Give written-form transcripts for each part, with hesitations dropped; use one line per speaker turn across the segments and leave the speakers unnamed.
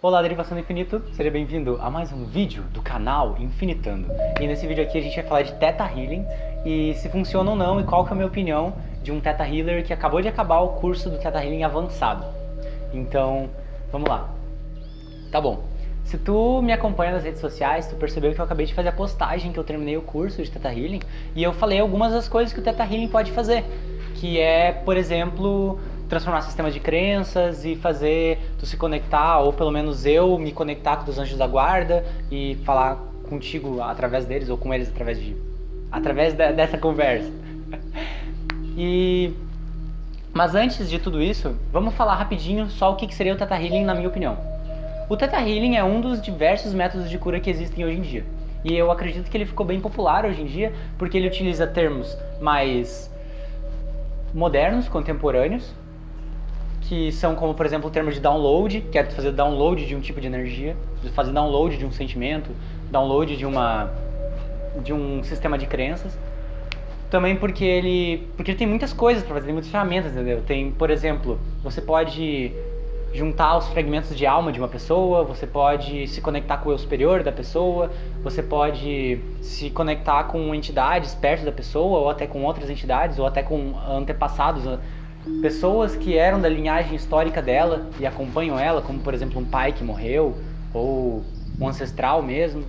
Olá, Derivação do Infinito, seja bem-vindo a mais um vídeo do canal Infinitando. E nesse vídeo aqui a gente vai falar de Theta Healing e se funciona ou não e qual que é a minha opinião de um Theta Healer que acabou de acabar o curso do Theta Healing avançado. Então, vamos lá. Tá bom. Se tu me acompanha nas redes sociais, tu percebeu que eu acabei de fazer a postagem que eu terminei o curso de Theta Healing e eu falei algumas das coisas que o Theta Healing pode fazer, que é, por exemplo, transformar sistemas de crenças e fazer tu se conectar, ou pelo menos eu me conectar com os anjos da guarda e falar contigo através deles ou com eles através dessa conversa. Mas antes de tudo isso, vamos falar rapidinho só o que seria o Theta Healing na minha opinião. O Theta Healing é um dos diversos métodos de cura que existem hoje em dia. E eu acredito que ele ficou bem popular hoje em dia porque ele utiliza termos mais modernos, contemporâneos, que são como, por exemplo, o termo de download, que é fazer download de um tipo de energia, fazer download de um sentimento, download de um sistema de crenças. Também porque ele tem muitas coisas para fazer, tem muitas ferramentas, entendeu? Tem, por exemplo, você pode juntar os fragmentos de alma de uma pessoa, você pode se conectar com o eu superior da pessoa, você pode se conectar com entidades perto da pessoa, ou até com outras entidades, ou até com antepassados, pessoas que eram da linhagem histórica dela e acompanham ela, como por exemplo um pai que morreu, ou um ancestral mesmo.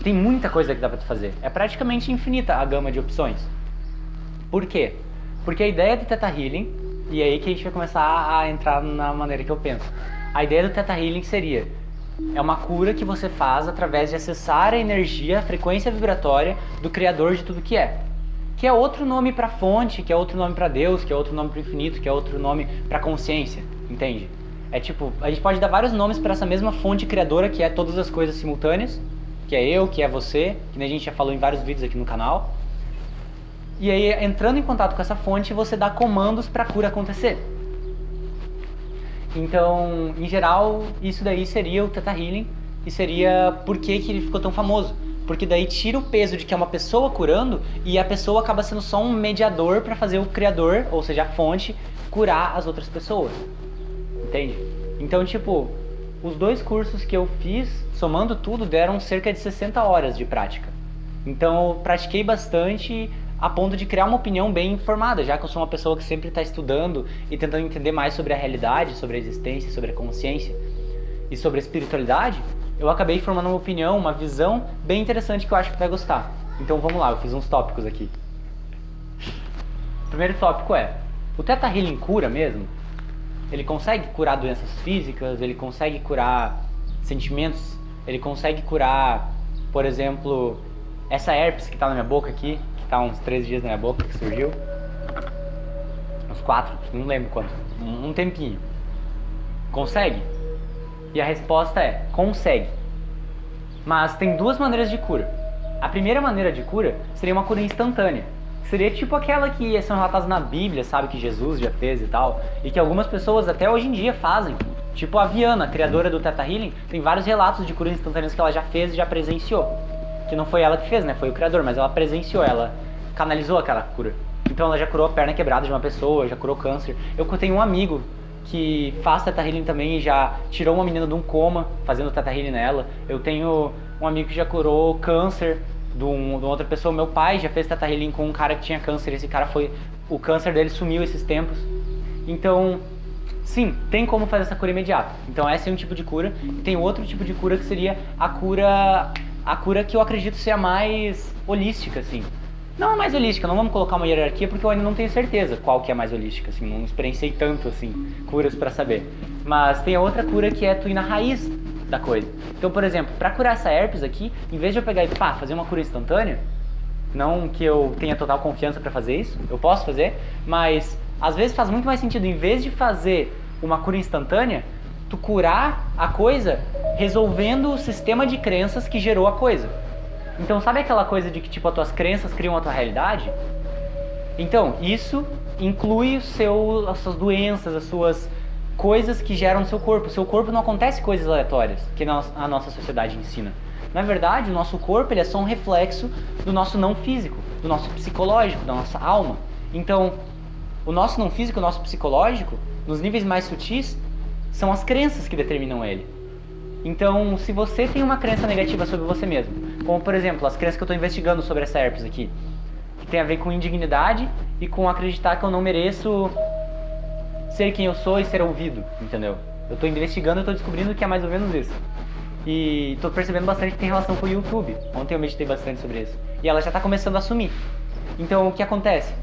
Tem muita coisa que dá pra tu fazer. É praticamente infinita a gama de opções. Por quê? Porque a ideia do Theta Healing, e é aí que a gente vai começar a entrar na maneira que eu penso. A ideia do Theta Healing seria, é uma cura que você faz através de acessar a energia, a frequência vibratória do Criador de tudo que é. Que é outro nome para fonte, que é outro nome para Deus, que é outro nome para o infinito, que é outro nome para consciência, entende? É tipo, a gente pode dar vários nomes para essa mesma fonte criadora que é todas as coisas simultâneas, que é eu, que é você, que a gente já falou em vários vídeos aqui no canal. E aí, entrando em contato com essa fonte, você dá comandos para a cura acontecer. Então, em geral, isso daí seria o Theta Healing e seria por que ele ficou tão famoso. Porque daí tira o peso de que é uma pessoa curando e a pessoa acaba sendo só um mediador para fazer o criador, ou seja, a fonte, curar as outras pessoas. Entende? Então, tipo, os dois cursos que eu fiz, somando tudo, deram cerca de 60 horas de prática. Então, eu pratiquei bastante a ponto de criar uma opinião bem informada, já que eu sou uma pessoa que sempre está estudando e tentando entender mais sobre a realidade, sobre a existência, sobre a consciência e sobre a espiritualidade. Eu acabei formando uma opinião, uma visão bem interessante que eu acho que tu vai gostar. Então vamos lá, eu fiz uns tópicos aqui. O primeiro tópico é, o Theta Healing cura mesmo? Ele consegue curar doenças físicas, ele consegue curar sentimentos, ele consegue curar, por exemplo, essa herpes que tá na minha boca aqui, que tá há uns 3 dias na minha boca, que surgiu. Uns 4, não lembro quanto, um tempinho. Consegue? E a resposta é, consegue. Mas tem duas maneiras de cura. A primeira maneira de cura seria uma cura instantânea. Seria tipo aquela que são relatadas na Bíblia, sabe, que Jesus já fez e tal. E que algumas pessoas até hoje em dia fazem. Tipo a Viana, criadora do Theta Healing, tem vários relatos de curas instantâneas que ela já fez e já presenciou. Que não foi ela que fez, né, foi o criador, mas ela presenciou, ela canalizou aquela cura. Então ela já curou a perna quebrada de uma pessoa, já curou câncer. Eu tenho um amigo que faz Theta Healing também e já tirou uma menina de um coma fazendo Theta Healing nela. Eu tenho um amigo que já curou câncer de uma outra pessoa. Meu pai já fez Theta Healing com um cara que tinha câncer. Esse cara o câncer dele sumiu esses tempos. Então, sim, tem como fazer essa cura imediata. Então esse é um tipo de cura. E tem outro tipo de cura que seria a cura que eu acredito ser a mais holística, assim. Não é mais holística, não vamos colocar uma hierarquia porque eu ainda não tenho certeza qual que é mais holística, assim, não experienciei tanto, assim, curas pra saber. Mas tem a outra cura que é tu ir na raiz da coisa. Então, por exemplo, pra curar essa herpes aqui, em vez de eu pegar e fazer uma cura instantânea, não que eu tenha total confiança pra fazer isso, eu posso fazer, mas às vezes faz muito mais sentido, em vez de fazer uma cura instantânea, tu curar a coisa resolvendo o sistema de crenças que gerou a coisa. Então, sabe aquela coisa de que, tipo, as tuas crenças criam a tua realidade? Então, isso inclui as suas doenças, as suas coisas que geram no seu corpo. O seu corpo não acontece coisas aleatórias, que a nossa sociedade ensina. Na verdade, o nosso corpo ele é só um reflexo do nosso não físico, do nosso psicológico, da nossa alma. Então, o nosso não físico, o nosso psicológico, nos níveis mais sutis, são as crenças que determinam ele. Então, se você tem uma crença negativa sobre você mesmo, como por exemplo, as crenças que eu estou investigando sobre essa herpes aqui, que tem a ver com indignidade e com acreditar que eu não mereço ser quem eu sou e ser ouvido, entendeu? Eu estou investigando e estou descobrindo que é mais ou menos isso. E estou percebendo bastante que tem relação com o YouTube. Ontem eu meditei bastante sobre isso. E ela já está começando a assumir. Então, o que acontece?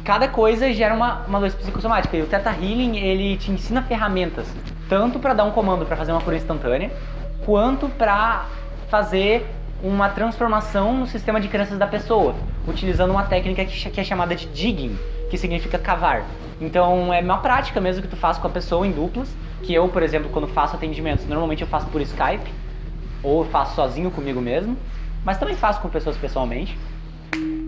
Cada coisa gera uma doença psicossomática. E o Theta Healing, ele te ensina ferramentas, tanto para dar um comando para fazer uma cura instantânea, quanto para fazer uma transformação no sistema de crenças da pessoa, utilizando uma técnica que é chamada de digging, que significa cavar. Então é uma prática mesmo que tu faz com a pessoa em duplas, que eu, por exemplo, quando faço atendimentos, normalmente eu faço por Skype, ou eu faço sozinho comigo mesmo, mas também faço com pessoas pessoalmente,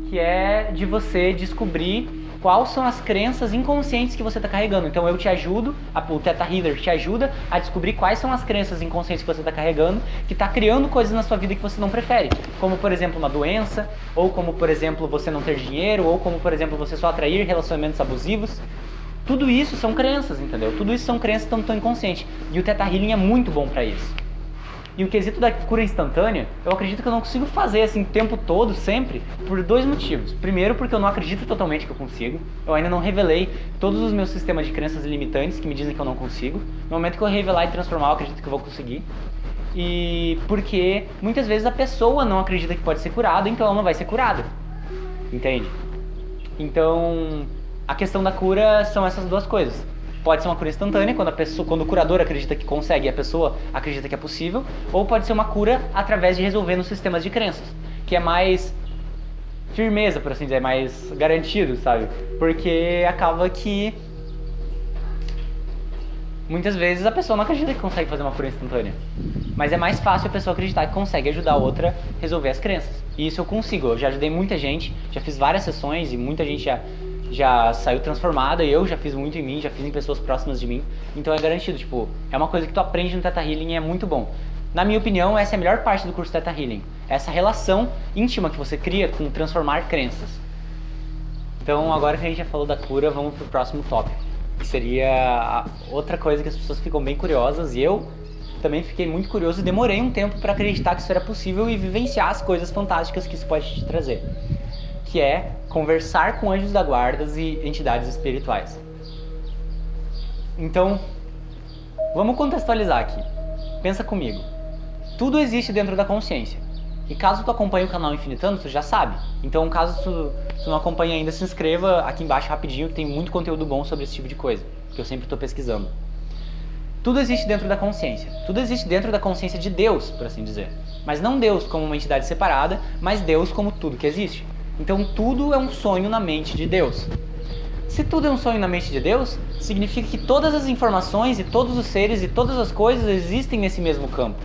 que é de você descobrir quais são as crenças inconscientes que você está carregando. Então eu te ajudo, o Theta Healer te ajuda a descobrir quais são as crenças inconscientes que você está carregando, que está criando coisas na sua vida que você não prefere. Como, por exemplo, uma doença, ou como, por exemplo, você não ter dinheiro, ou como, por exemplo, você só atrair relacionamentos abusivos. Tudo isso são crenças, entendeu? Tudo isso são crenças que estão inconscientes. E o Theta Healing é muito bom para isso. E o quesito da cura instantânea, eu acredito que eu não consigo fazer assim o tempo todo, sempre, por dois motivos. Primeiro, porque eu não acredito totalmente que eu consigo. Eu ainda não revelei todos os meus sistemas de crenças limitantes que me dizem que eu não consigo. No momento que eu revelar e transformar, eu acredito que eu vou conseguir. E porque muitas vezes a pessoa não acredita que pode ser curada, então ela não vai ser curada. Entende? Então, a questão da cura são essas duas coisas. Pode ser uma cura instantânea, quando o curador acredita que consegue e a pessoa acredita que é possível, ou pode ser uma cura através de resolver nos sistemas de crenças, que é mais firmeza, por assim dizer, mais garantido, sabe? Porque acaba que muitas vezes a pessoa não acredita que consegue fazer uma cura instantânea, mas é mais fácil a pessoa acreditar que consegue ajudar a outra a resolver as crenças. E isso eu consigo, eu já ajudei muita gente, já fiz várias sessões e muita gente já saiu transformada, e eu já fiz muito em mim, já fiz em pessoas próximas de mim, então é garantido, tipo, é uma coisa que tu aprende no Theta Healing e é muito bom. Na minha opinião, essa é a melhor parte do curso Theta Healing, essa relação íntima que você cria com transformar crenças. Então, agora que a gente já falou da cura, vamos pro próximo tópico, que seria outra coisa que as pessoas ficam bem curiosas, e eu também fiquei muito curioso e demorei um tempo para acreditar que isso era possível e vivenciar as coisas fantásticas que isso pode te trazer, que é conversar com anjos da guarda e entidades espirituais. Então, vamos contextualizar aqui. Pensa comigo. Tudo existe dentro da consciência. E caso tu acompanhe o canal Infinitando, tu já sabe. Então, caso tu não acompanhe ainda, se inscreva aqui embaixo rapidinho, que tem muito conteúdo bom sobre esse tipo de coisa, que eu sempre estou pesquisando. Tudo existe dentro da consciência. Tudo existe dentro da consciência de Deus, por assim dizer. Mas não Deus como uma entidade separada, mas Deus como tudo que existe. Então tudo é um sonho na mente de Deus. Se tudo é um sonho na mente de Deus, significa que todas as informações e todos os seres e todas as coisas existem nesse mesmo campo.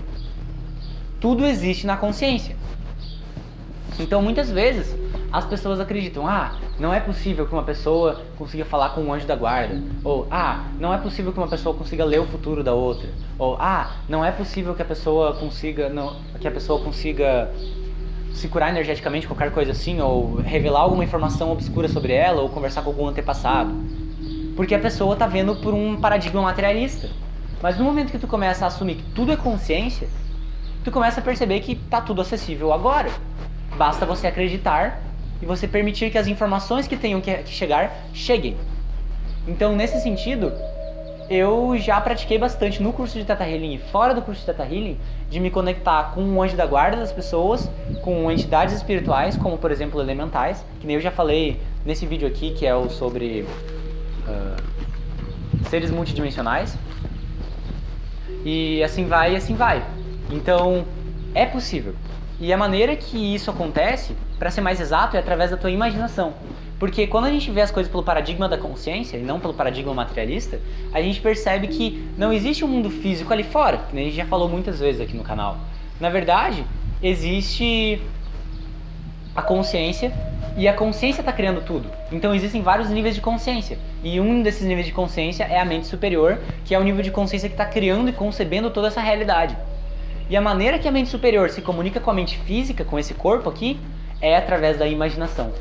Tudo existe na consciência. Então muitas vezes as pessoas acreditam, não é possível que uma pessoa consiga falar com um anjo da guarda, ou não é possível que uma pessoa consiga ler o futuro da outra, ou não é possível que a pessoa consiga se curar energeticamente, qualquer coisa assim, ou revelar alguma informação obscura sobre ela, ou conversar com algum antepassado. Porque a pessoa está vendo por um paradigma materialista. Mas no momento que tu começa a assumir que tudo é consciência, tu começa a perceber que está tudo acessível agora. Basta você acreditar e você permitir que as informações que tenham que chegar, cheguem. Então, nesse sentido, eu já pratiquei bastante no curso de Theta Healing e fora do curso de Theta Healing, de me conectar com o anjo da guarda das pessoas, com entidades espirituais, como por exemplo elementais, que nem eu já falei nesse vídeo aqui, que é o sobre seres multidimensionais. E assim vai, e assim vai. Então, é possível. E a maneira que isso acontece, para ser mais exato, é através da tua imaginação. Porque quando a gente vê as coisas pelo paradigma da consciência, e não pelo paradigma materialista, a gente percebe que não existe um mundo físico ali fora, que nem a gente já falou muitas vezes aqui no canal. Na verdade, existe a consciência, e a consciência está criando tudo. Então existem vários níveis de consciência, e um desses níveis de consciência é a mente superior, que é o nível de consciência que está criando e concebendo toda essa realidade. E a maneira que a mente superior se comunica com a mente física, com esse corpo aqui, é através da imaginação.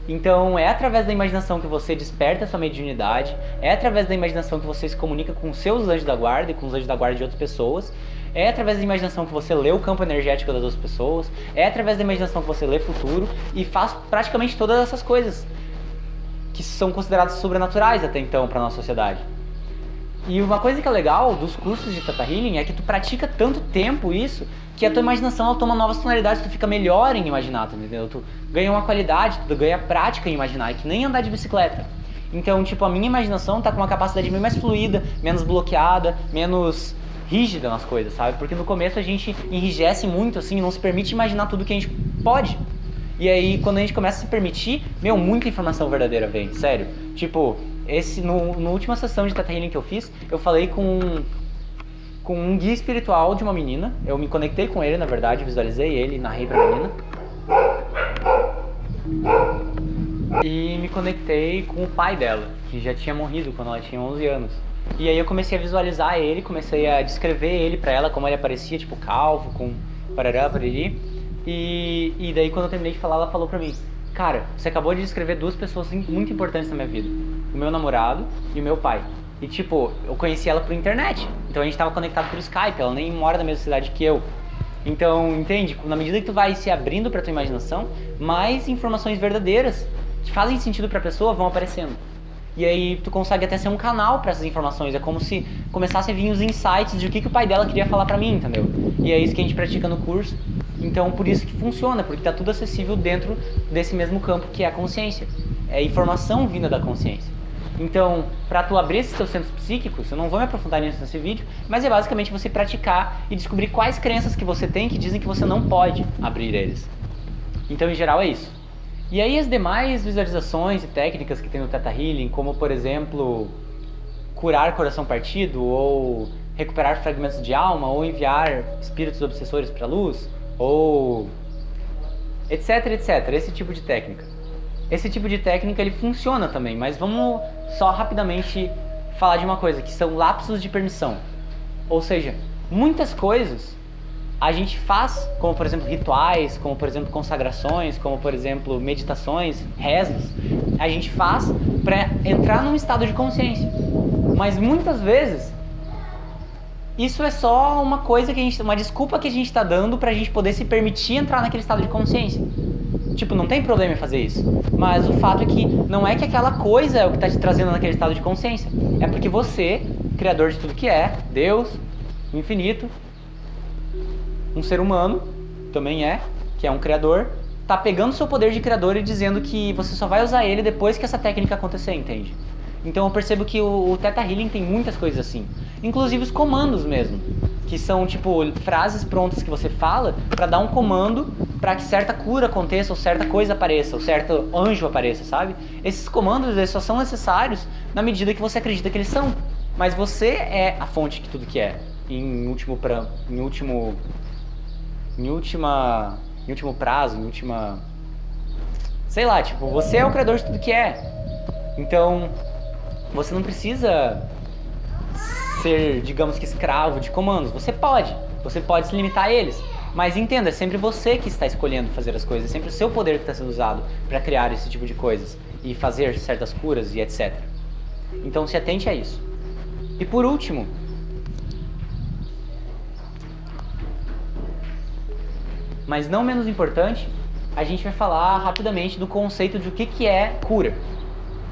Então é através da imaginação que você desperta a sua mediunidade, é através da imaginação que você se comunica com os seus anjos da guarda e com os anjos da guarda de outras pessoas, é através da imaginação que você lê o campo energético das outras pessoas, é através da imaginação que você lê futuro e faz praticamente todas essas coisas que são consideradas sobrenaturais até então para nossa sociedade. E uma coisa que é legal dos cursos de Theta Healing é que tu pratica tanto tempo isso que a tua imaginação ela toma novas tonalidades, tu fica melhor em imaginar, entendeu? Tu ganha uma qualidade, tu ganha prática em imaginar, é que nem andar de bicicleta. Então, tipo, a minha imaginação tá com uma capacidade bem mais fluida, menos bloqueada, menos rígida nas coisas, sabe? Porque no começo a gente enrijece muito, assim, não se permite imaginar tudo que a gente pode. E aí, quando a gente começa a se permitir, muita informação verdadeira vem, sério. Tipo, no última sessão de Theta Healing que eu fiz, eu falei com um guia espiritual de uma menina. Eu me conectei com ele, na verdade, visualizei ele, narrei pra menina. E me conectei com o pai dela, que já tinha morrido quando ela tinha 11 anos. E aí eu comecei a visualizar ele, comecei a descrever ele pra ela, como ele aparecia, tipo, calvo, com parará, pariri. E daí quando eu terminei de falar, ela falou pra mim: cara, você acabou de descrever duas pessoas muito importantes na minha vida. O meu namorado e o meu pai. E tipo, eu conheci ela por internet. Então a gente tava conectado por Skype, ela nem mora na mesma cidade que eu. Então, entende? Na medida que tu vai se abrindo pra tua imaginação, mais informações verdadeiras que fazem sentido pra pessoa vão aparecendo. E aí tu consegue até ser um canal pra essas informações. É como se começassem a vir os insights de o que o pai dela queria falar pra mim, entendeu? E é isso que a gente pratica no curso. Então por isso que funciona, porque tá tudo acessível dentro desse mesmo campo que é a consciência. É informação vinda da consciência. Então, para tu abrir esses teus centros psíquicos, eu não vou me aprofundar nisso nesse vídeo, mas é basicamente você praticar e descobrir quais crenças que você tem que dizem que você não pode abrir eles. Então, em geral, é isso. E aí as demais visualizações e técnicas que tem no Theta Healing, como por exemplo, curar coração partido, ou recuperar fragmentos de alma, ou enviar espíritos obsessores para a luz, ou etc, etc, esse tipo de técnica. Esse tipo de técnica ele funciona também, mas vamos só rapidamente falar de uma coisa, que são lapsos de permissão. Ou seja, muitas coisas a gente faz, como por exemplo rituais, como por exemplo consagrações, como por exemplo meditações, rezos, a gente faz para entrar num estado de consciência. Mas muitas vezes isso é só uma coisa que uma desculpa que a gente está dando pra gente poder se permitir entrar naquele estado de consciência. Tipo, não tem problema em fazer isso. Mas o fato é que não é que aquela coisa é o que está te trazendo naquele estado de consciência. É porque você, criador de tudo que é, Deus, o infinito, um ser humano, também que é um criador, tá pegando o seu poder de criador e dizendo que você só vai usar ele depois que essa técnica acontecer, entende? Então eu percebo que o Theta Healing tem muitas coisas assim. Inclusive os comandos mesmo. Que são tipo frases prontas que você fala para dar um comando para que certa cura aconteça, ou certa coisa apareça, ou certo anjo apareça, sabe? Esses comandos eles só são necessários na medida que você acredita que eles são. Mas você é a fonte de tudo que é. Em último prazo, sei lá, tipo, você é o criador de tudo que é. Então, você não precisa ser, digamos que, escravo de comandos. Você pode se limitar a eles. Mas entenda, é sempre você que está escolhendo fazer as coisas, é sempre o seu poder que está sendo usado para criar esse tipo de coisas e fazer certas curas e etc. Então se atente a isso. E por último, mas não menos importante, a gente vai falar rapidamente do conceito de o que é cura.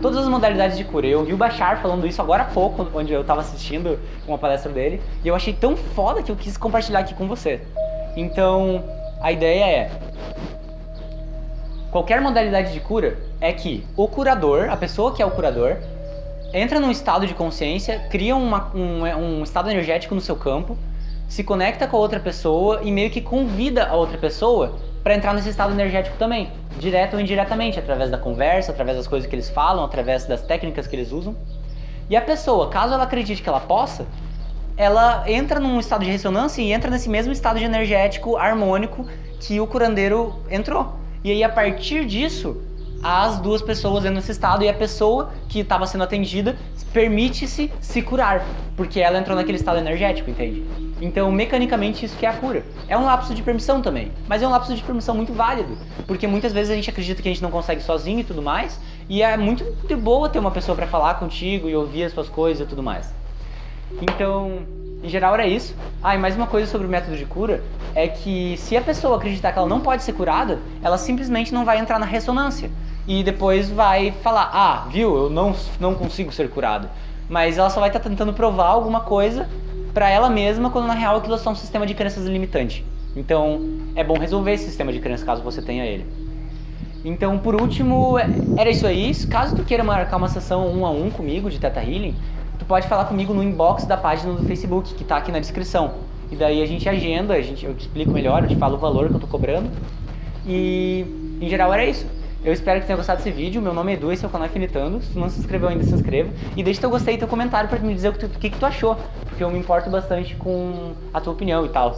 Todas as modalidades de cura. Eu ouvi o Bashar falando isso agora há pouco, onde eu estava assistindo uma palestra dele, e eu achei tão foda que eu quis compartilhar aqui com você. Então, a ideia é: qualquer modalidade de cura é que o curador, a pessoa que é o curador, entra num estado de consciência, cria um estado energético no seu campo, se conecta com a outra pessoa e meio que convida a outra pessoa para entrar nesse estado energético também, direto ou indiretamente, através da conversa, através das coisas que eles falam, através das técnicas que eles usam. E a pessoa, caso ela acredite que ela possa, ela entra num estado de ressonância e entra nesse mesmo estado de energético harmônico que o curandeiro entrou. E aí, a partir disso, as duas pessoas nesse estado, e a pessoa que estava sendo atendida permite-se se curar, porque ela entrou naquele estado energético, entende? Então, mecanicamente, isso que é a cura. É um lapso de permissão também, mas é um lapso de permissão muito válido, porque muitas vezes a gente acredita que a gente não consegue sozinho e tudo mais, e é muito de boa ter uma pessoa para falar contigo e ouvir as suas coisas e tudo mais. Então, em geral era isso. E mais uma coisa sobre o método de cura é que se a pessoa acreditar que ela não pode ser curada, ela simplesmente não vai entrar na ressonância. E depois vai falar, viu, eu não consigo ser curada. Mas ela só vai estar tentando provar alguma coisa pra ela mesma, quando na real aquilo é só um sistema de crenças limitante. Então, é bom resolver esse sistema de crenças caso você tenha ele. Então, por último, era isso aí. Caso tu queira marcar uma sessão 1 a 1 comigo de Theta Healing, tu pode falar comigo no inbox da página do Facebook, que tá aqui na descrição. E daí a gente agenda, eu te explico melhor, eu te falo o valor que eu tô cobrando. E, em geral, era isso. Eu espero que tenha gostado desse vídeo. Meu nome é Edu, esse é o canal Infinitando. Se tu não se inscreveu ainda, se inscreva. E deixa teu gostei e teu comentário pra me dizer o que tu achou. Porque eu me importo bastante com a tua opinião e tal.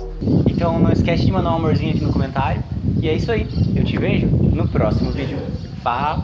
Então não esquece de mandar um amorzinho aqui no comentário. E é isso aí. Eu te vejo no próximo vídeo. Falou!